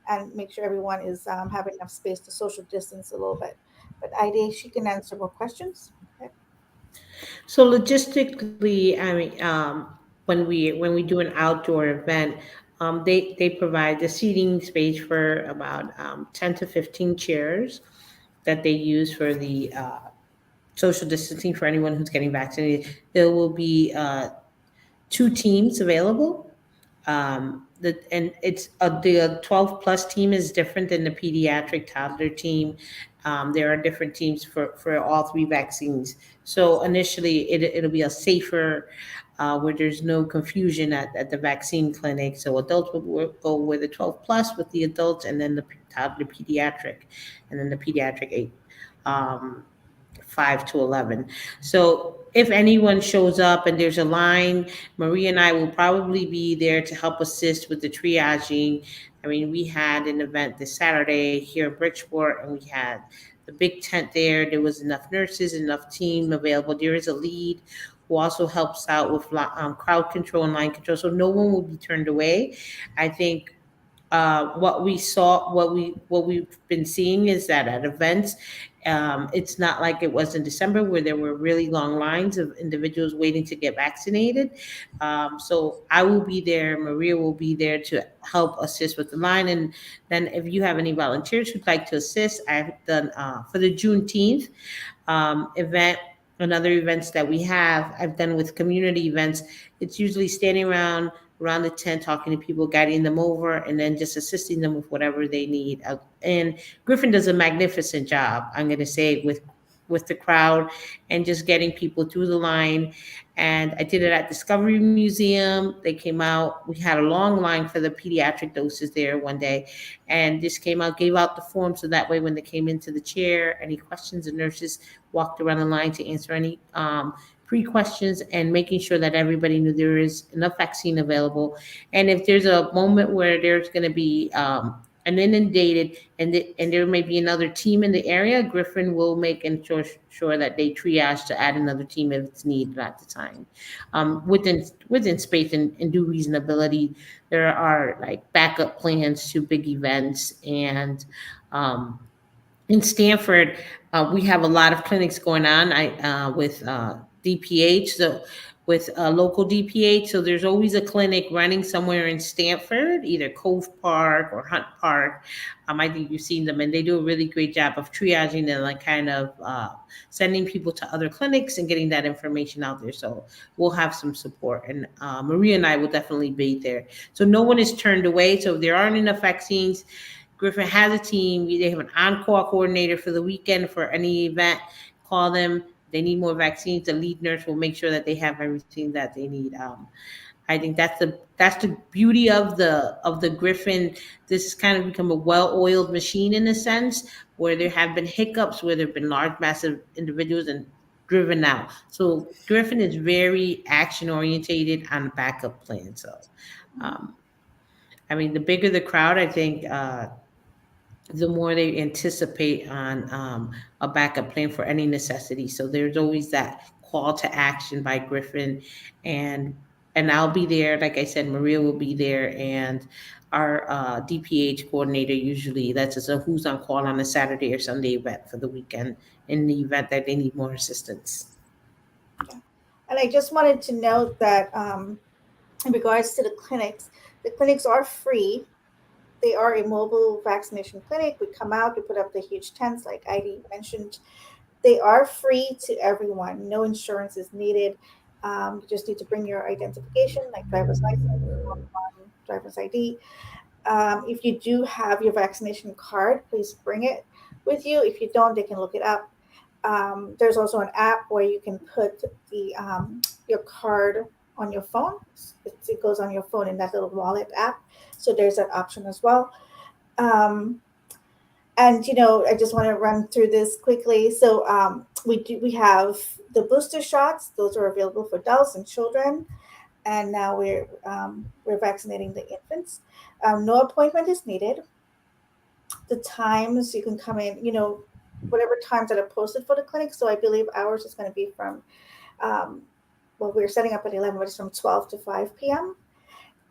Speaker 2: and make sure everyone is having enough space to social distance a little bit. But ID, she can answer more questions. Okay.
Speaker 3: So logistically, I mean, when we do an outdoor event, they provide the seating space for about 10 to 15 chairs that they use for the social distancing for anyone who's getting vaccinated. There will be 2 teams available. And it's the 12 plus team is different than the pediatric toddler team. There are different teams for all 3 vaccines. So initially, it'll be a safer, where there's no confusion at the vaccine clinic. So adults will go with the 12 plus with the adults, and then the toddler pediatric, and then the pediatric 8. 5 to 11. So if anyone shows up and there's a line, Maria and I will probably be there to help assist with the triaging. I mean, we had an event this Saturday here in Bridgeport, and we had the big tent there. There was enough nurses, enough team available. There is a lead who also helps out with crowd control and line control, so no one will be turned away. I think what we've been seeing is that at events, it's not like it was in December where there were really long lines of individuals waiting to get vaccinated. So I will be there. Maria will be there to help assist with the line. And then if you have any volunteers who'd like to assist, I've done for the Juneteenth event. and other events that we have, I've done with community events, it's usually standing around the tent, talking to people, guiding them over, and then just assisting them with whatever they need. And Griffin does a magnificent job, I'm going to say, with the crowd and just getting people through the line. And I did it at Discovery Museum. They came out. We had a long line for the pediatric doses there one day, and just came out, gave out the form, so that way when they came into the chair, any questions, the nurses walked around the line to answer any pre-questions, and making sure that everybody knew there is enough vaccine available. And if there's a moment where there's going to be an inundated, and there may be another team in the area, Griffin will make sure that they triage to add another team if it's needed at the time. Within space and due reasonability, there are like backup plans to big events. And um, in Stanford, we have a lot of clinics going on. With DPH, so with local DPH. So there's always a clinic running somewhere in Stanford, either Cove Park or Hunt Park. I think you've seen them, and they do a really great job of triaging and like kind of sending people to other clinics and getting that information out there. So we'll have some support, and Maria and I will definitely be there. So no one is turned away. So if there aren't enough vaccines, Griffin has a team. They have an on-call coordinator for the weekend for any event. Call them. They need more vaccines. The lead nurse will make sure that they have everything that they need. I think that's the beauty of the Griffin. This has kind of become a well-oiled machine in a sense, where there have been hiccups, where there have been large, massive individuals and driven out. So Griffin is very action orientated on a backup plan. So, um, I mean, the bigger the crowd, I think. The more they anticipate on a backup plan for any necessity. So there's always that call to action by Griffin, and I'll be there. Like I said, Maria will be there, and our DPH coordinator usually lets us know who's on call on a Saturday or Sunday event for the weekend in the event that they need more assistance.
Speaker 2: And I just wanted to note that in regards to the clinics are free. They are a mobile vaccination clinic. We come out, we put up the huge tents, like Heidi mentioned. They are free to everyone. No insurance is needed. You just need to bring your identification, like driver's license, driver's ID. If you do have your vaccination card, please bring it with you. If you don't, they can look it up. There's also an app where you can put your card on your phone. It goes on your phone in that little wallet app. So there's that option as well. Um, and I just want to run through this quickly. So we have the booster shots. Those are available for adults and children. And now we're vaccinating the infants. No appointment is needed. The times you can come in, whatever times that are posted for the clinic. So I believe ours is going to be from, we're setting up at 11, but it's from 12 to 5 p.m.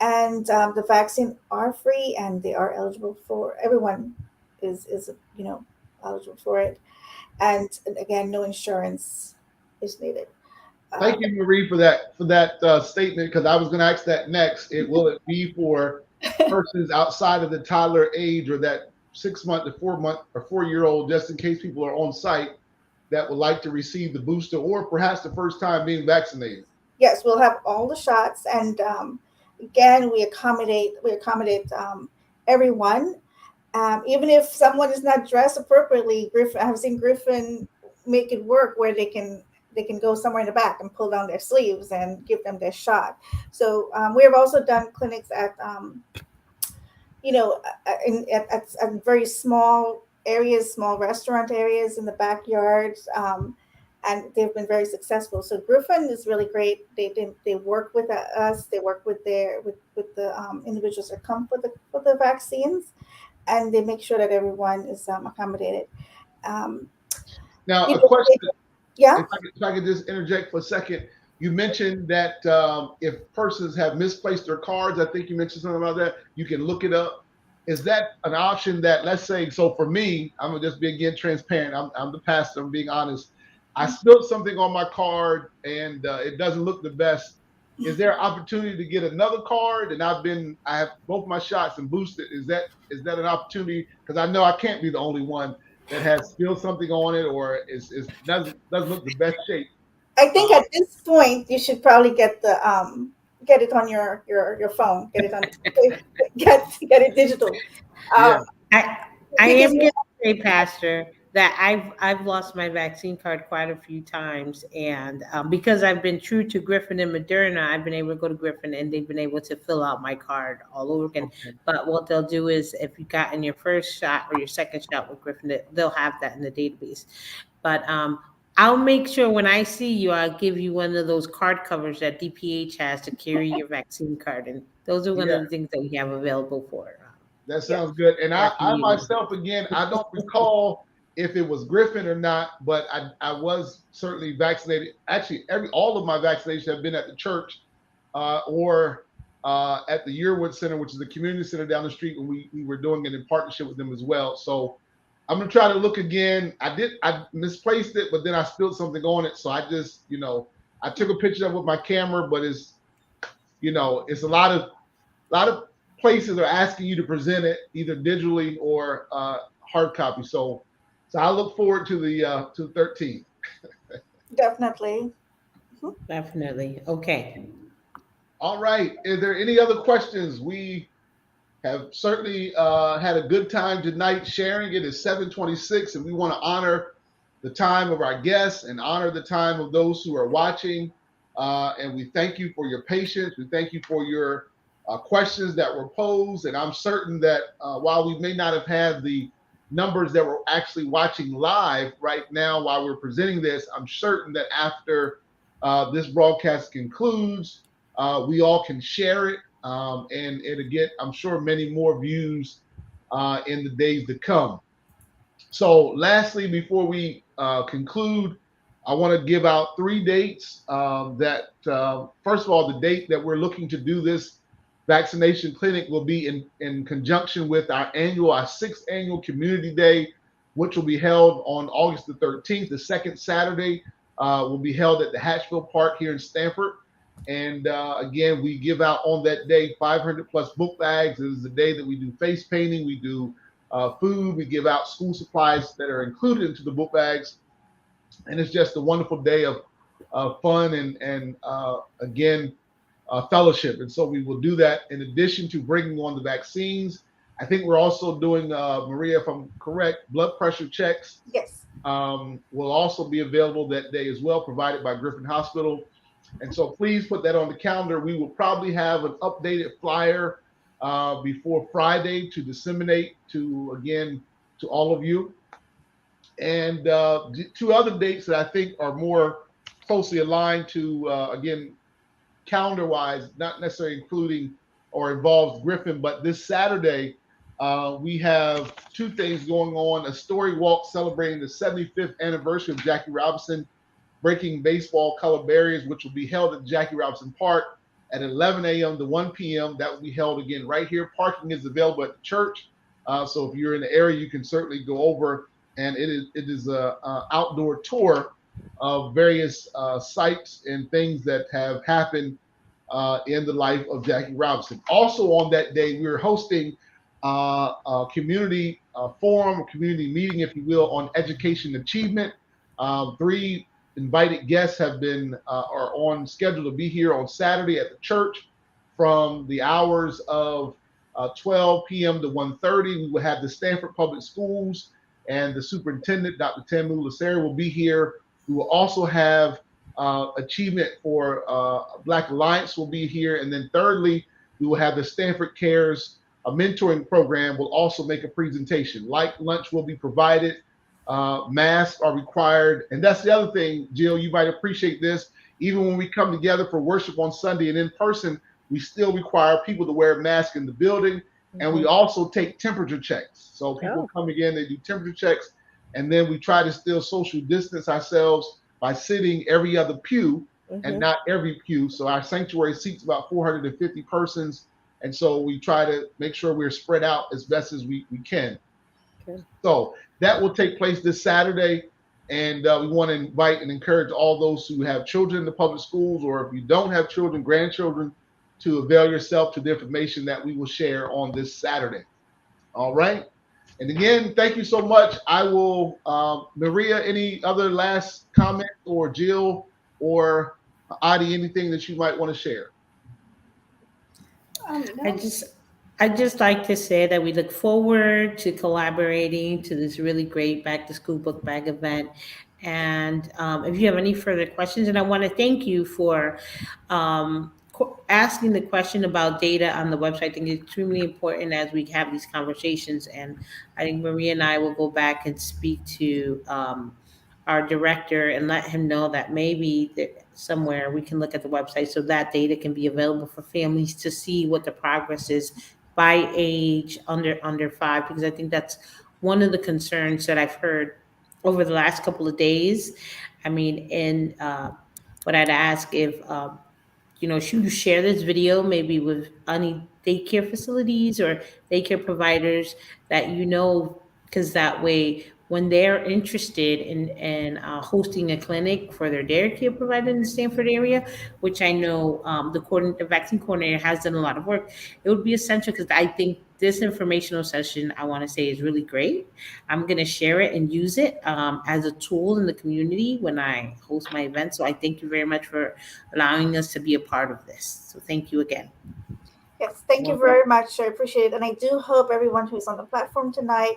Speaker 2: And the vaccine are free, and they are eligible for everyone is eligible for it. And again, no insurance is needed.
Speaker 1: Thank you, Marie, for that statement, because I was going to ask that next. Will it be for persons outside of the toddler age, or that 6 month to 4 month or 4-year-old, just in case people are on site that would like to receive the booster, or perhaps the first time being vaccinated?
Speaker 2: Yes, we'll have all the shots, and again, we accommodate everyone. Even if someone is not dressed appropriately, I've seen Griffin make it work where they can go somewhere in the back and pull down their sleeves and give them their shot. So we have also done clinics at at very small areas, small restaurant areas in the backyards, and they've been very successful. So Griffin is really great. They work with us. They work with the individuals that come for the vaccines, and they make sure that everyone is accommodated. Um,
Speaker 1: Now,
Speaker 2: you
Speaker 1: a
Speaker 2: know,
Speaker 1: question,
Speaker 2: yeah.
Speaker 1: if I could just interject for a second. You mentioned that if persons have misplaced their cards, I think you mentioned something about that, you can look it up. Is that an option that, let's say, so for me, I'm gonna just be again transparent. I'm the pastor. I'm being honest. I spilled something on my card, and it doesn't look the best. Is there an opportunity to get another card? And I have both my shots and boosted. Is that an opportunity? Because I know I can't be the only one. that has spilled something on it or doesn't look the best shape.
Speaker 2: I think
Speaker 1: Uh,
Speaker 2: at this point you should probably get it on your phone. Get it on get it digital.
Speaker 1: yeah.
Speaker 3: I I
Speaker 2: Because
Speaker 3: am going to say, Pastor, that I've lost my vaccine card quite a few times, and because I've been true to Griffin and Moderna, I've been able to go to Griffin, and they've been able to fill out my card all over again.
Speaker 1: Okay.
Speaker 3: But what they'll do is, if you got in your first shot or your second shot with Griffin, they'll have that in the database. But I'll make sure when I see you, I'll give you one of those card covers that DPH has to carry your vaccine card, and those are one
Speaker 1: Yeah.
Speaker 3: of the things that we have available for.
Speaker 1: That
Speaker 2: yeah,
Speaker 1: sounds good. And
Speaker 3: Our
Speaker 1: I
Speaker 3: community.
Speaker 1: myself, again, I don't recall if it was Griffin or not, but I was certainly vaccinated. Actually, all of my vaccinations have been at the church or at the Yearwood Center, which is a community center down the street, when we were doing it in partnership with them as well. So I'm gonna try to look again. I misplaced it, but then I spilled something on it. So I just, I took a picture of it with my camera, but it's a lot of places are asking you to present it either digitally or hard copy. So I look forward to the 13th.
Speaker 2: definitely. Mhm.
Speaker 3: Definitely. Okay.
Speaker 1: All right. Is there any other questions? We have certainly had a good time tonight sharing. It is 7:26, and we want to honor the time of our guests and honor the time of those who are watching. And we thank you for your patience. We thank you for your questions that were posed. And I'm certain that while we may not have had the numbers that were actually watching live right now while we're presenting this, I'm certain that after this broadcast concludes, we all can share it and it'll get, I'm sure, many more views in the days to come. So, lastly, before we conclude, I want to give out 3 dates first of all, the date that we're looking to do this vaccination clinic will be in conjunction with our sixth annual community day, which will be held on August the 13th. The second Saturday will be held at the Hatchville Park here in Stamford. And again, we give out on that day 500 plus book bags. It is the day that we do face painting, we do food, we give out school supplies that are included into the book bags. And it's just a wonderful day of fun and again, fellowship. And so we will do that in addition to bringing on the vaccines. I think we're also doing, Maria, if I'm correct, blood pressure checks
Speaker 2: Yes.
Speaker 1: will also be available that day as well, provided by Griffin Hospital. And so please put that on the calendar. We will probably have an updated flyer before Friday to disseminate to all of you. And 2 other dates that I think are more closely aligned to, again, calendar wise, not necessarily including or involves Griffin, but this Saturday, we have 2 things going on: a story walk celebrating the 75th anniversary of Jackie Robinson breaking baseball color barriers, which will be held at Jackie Robinson Park at 11 a.m. to 1 p.m. That will be held again right here. Parking is available at the church. So if you're in the area, you can certainly go over, and it is a outdoor tour of various sites and things that have happened in the life of Jackie Robinson. Also on that day, we're hosting a community forum, a community meeting, if you will, on education achievement. 3 invited guests are on schedule to be here on Saturday at the church from the hours of 12 p.m. to 1:30. We will have the Stanford Public Schools and the superintendent, Dr. Tamu Laseri, will be here. We will also have Achievement for Black Alliance will be here. And then thirdly, we will have the Stanford Cares mentoring program will also make a presentation. Light lunch will be provided. Masks are required. And that's the other thing, Jill, you might appreciate this. Even when we come together for worship on Sunday and in person, we still require people to wear a mask in the building. And we also take temperature checks. So people coming in, they do temperature checks. And then we try to still social distance ourselves by sitting every other pew and not every pew. So our sanctuary seats about 450 persons. And so we try to make sure we're spread out as best as we can.
Speaker 4: Okay.
Speaker 1: So that will take place this Saturday. And we want to invite and encourage all those who have children in the public schools, or if you don't have children, grandchildren, to avail yourself to the information that we will share on this Saturday. All right. And again, thank you so much. I will, Maria, any other last comment, or Jill, or Adi, anything that you might want to share?
Speaker 3: I
Speaker 2: No.
Speaker 3: just I just like to say that we look forward to collaborating to this really great back to school book bag event. And if you have any further questions, and I want to thank you for asking the question about data on the website. I think it's extremely important as we have these conversations. And I think Maria and I will go back and speak to our director and let him know that maybe somewhere we can look at the website so that data can be available for families to see what the progress is by age under 5, because I think that's one of the concerns that I've heard over the last couple of days. I mean, and what I'd ask if should you share this video maybe with any daycare facilities or daycare providers that because that way when they're interested in hosting a clinic for their daycare provider in the Stanford area, which I know the vaccine coordinator has done a lot of work, it would be essential because I think this informational session, I want to say, is really great. I'm going to share it and use it as a tool in the community when I host my event. So I thank you very much for allowing us to be a part of this. So thank you again.
Speaker 2: Yes, thank you very much. I appreciate it. And I do hope everyone who's on the platform tonight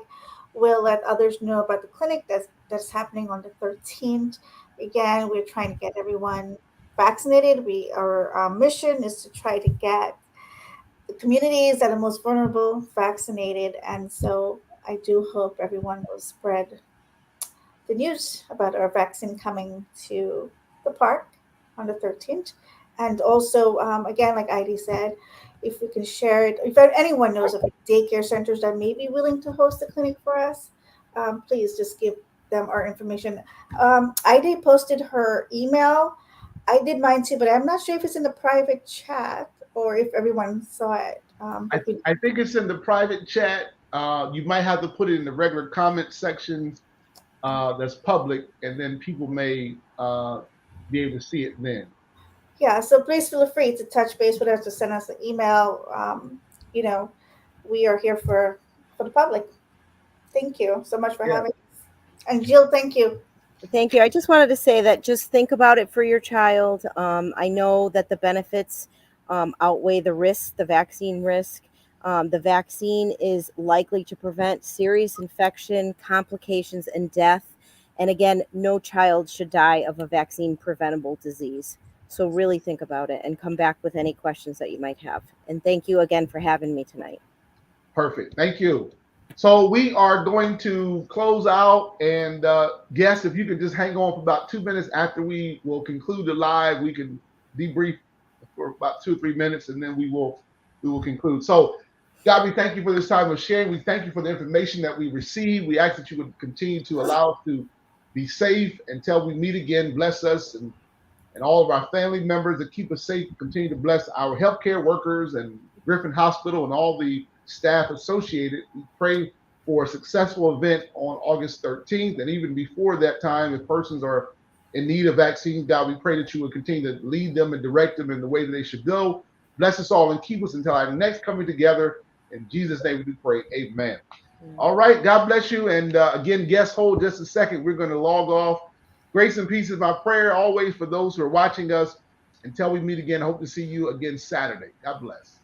Speaker 2: will let others know about the clinic that's happening on the 13th. Again, we're trying to get everyone vaccinated. Our mission is to try to get the communities that are most vulnerable vaccinated. And so I do hope everyone will spread the news about our vaccine coming to the park on the 13th. And also, again, like Heidi said, if we can share it, if anyone knows of daycare centers that may be willing to host a clinic for us, please just give them our information. Heidi posted her email. I did mine too, but I'm not sure if it's in the private chat or if everyone saw it.
Speaker 1: I think it's in the private chat. You might have to put it in the regular comment section that's public, and then people may be able to see it then.
Speaker 2: Yeah, so please feel free to touch base with us, to send us an email. You know, we are here for the public. Thank you so much for
Speaker 1: Yeah.
Speaker 2: having us. And Jill, thank you.
Speaker 4: Thank you. I just wanted to say that just think about it for your child. I know that the benefits outweigh the risk, the vaccine risk. The vaccine is likely to prevent serious infection, complications, and death. And again, no child should die of a vaccine preventable disease. So really think about it and come back with any questions that you might have. And thank you again for having me tonight.
Speaker 1: Perfect. Thank you. So we are going to close out, and guess if you could just hang on for about 2 minutes after we will conclude the live, we can debrief for about 2 or 3 minutes, and then we will conclude. So, God, we thank you for this time of sharing. We thank you for the information that we received. We ask that you would continue to allow us to be safe until we meet again. Bless us and all of our family members that keep us safe. Continue to bless our healthcare workers and Griffin Hospital and all the staff associated. We pray for a successful event on August 13th. And even before that time, if persons are in need of vaccines, God, we pray that you would continue to lead them and direct them in the way that they should go. Bless us all and keep us until our next coming together. In Jesus' name we do pray. Amen. All right. God bless you. And again, guests, hold just a second. We're going to log off. Grace and peace is my prayer always for those who are watching us. Until we meet again, I hope to see you again Saturday. God bless.